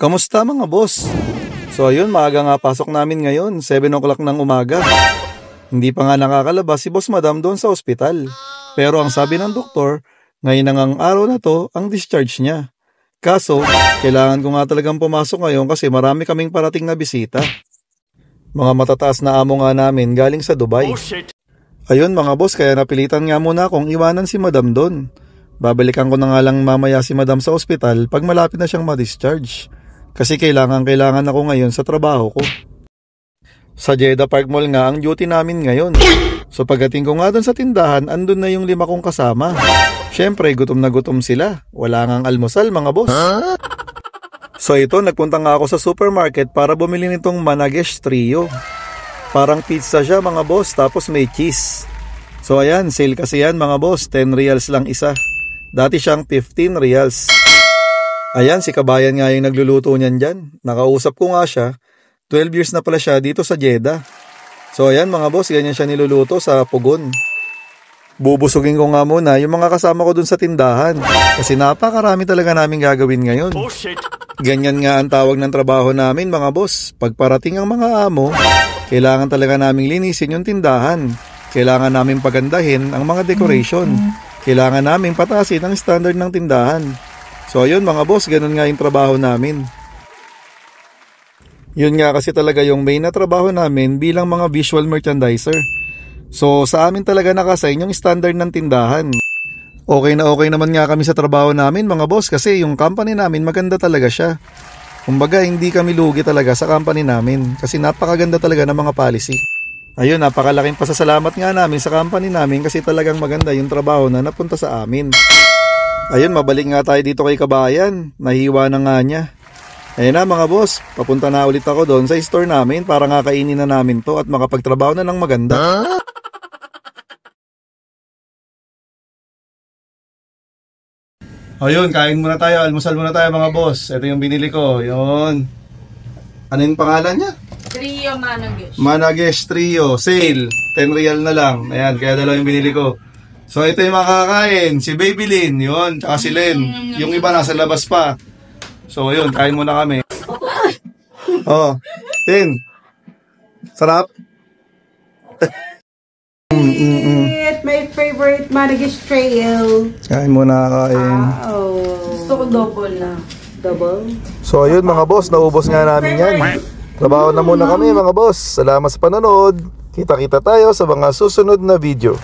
Kamusta mga boss? So ayun, maaga nga pasok namin ngayon, 7 o'clock ng umaga. Hindi pa nga nakakalabas si Boss Madam doon sa ospital. Pero ang sabi ng doktor, ngayon na ngang araw na to ang discharge niya. Kaso, kailangan ko nga talagang pumasok ngayon kasi marami kaming parating na bisita. Mga matataas na amo nga namin galing sa Dubai. Ayun mga boss, kaya napilitan nga muna akong iwanan si Madam doon. Babalikan ko na nga lang mamaya si Madam sa ospital pag malapit na siyang ma-discharge. Kasi kailangan ako ngayon sa trabaho ko. Sa Jeddah Park Mall nga ang duty namin ngayon. So pagdating ko nga doon sa tindahan, andun na yung 5 kong kasama. Syempre gutom na gutom sila. Wala ngang almusal mga boss. So ito, nagpunta nga ako sa supermarket para bumili nitong Managesh Trio. Parang pizza siya mga boss, tapos may cheese. So ayan, sale kasi yan mga boss, 10 reals lang isa. Dati siyang 15 reals. Ayan, si Kabayan nga yung nagluluto niyan dyan. Nakausap ko nga siya. 12 years na pala siya dito sa Jeddah. So ayan mga boss, ganyan siya niluluto sa pugon. Bubusugin ko nga muna yung mga kasama ko dun sa tindahan. Kasi napakarami talaga namin gagawin ngayon. Ganyan nga ang tawag ng trabaho namin mga boss. Pag parating ang mga amo, kailangan talaga naming linisin yung tindahan. Kailangan namin pagandahin ang mga decoration. Kailangan namin patasin ang standard ng tindahan. So ayun mga boss, ganun nga yung trabaho namin. Yun nga kasi talaga yung main na trabaho namin bilang mga visual merchandiser. So sa amin talaga nakasign yung standard ng tindahan. Okay naman nga kami sa trabaho namin mga boss kasi yung company namin maganda talaga siya. Kumbaga hindi kami lugi talaga sa company namin kasi napakaganda talaga ng mga policy. Ayun, napakalaking pasasalamat nga namin sa company namin kasi talagang maganda yung trabaho na napunta sa amin. Ayun, mabalik nga tayo dito kay Kabayan. Nahiwa na nga niya. Ayun na mga boss, papunta na ulit ako doon sa store namin para nga kainin na namin to at makapagtrabaho na ng maganda. Ayun, kain muna tayo, almusal muna tayo mga boss. Ito yung binili ko, yun. Ano yung pangalan niya? Trio Managesh. Managesh Trio, sale, 10 real na lang. Ayan, kaya dalawa yung binili ko. So ito yung makakain, si Babylin, yun, tsaka si Len. Yung iba nasa labas pa. So yun, kain muna kami. Oh, Len, sarap? My favorite Managesh Trio. Kain muna, kain. Wow. Gusto ko double na. Double? So ayun mga boss, naubos nga namin yan. Trabaho na muna kami mga boss. Salamat sa panonood. Kita-kita tayo sa mga susunod na video.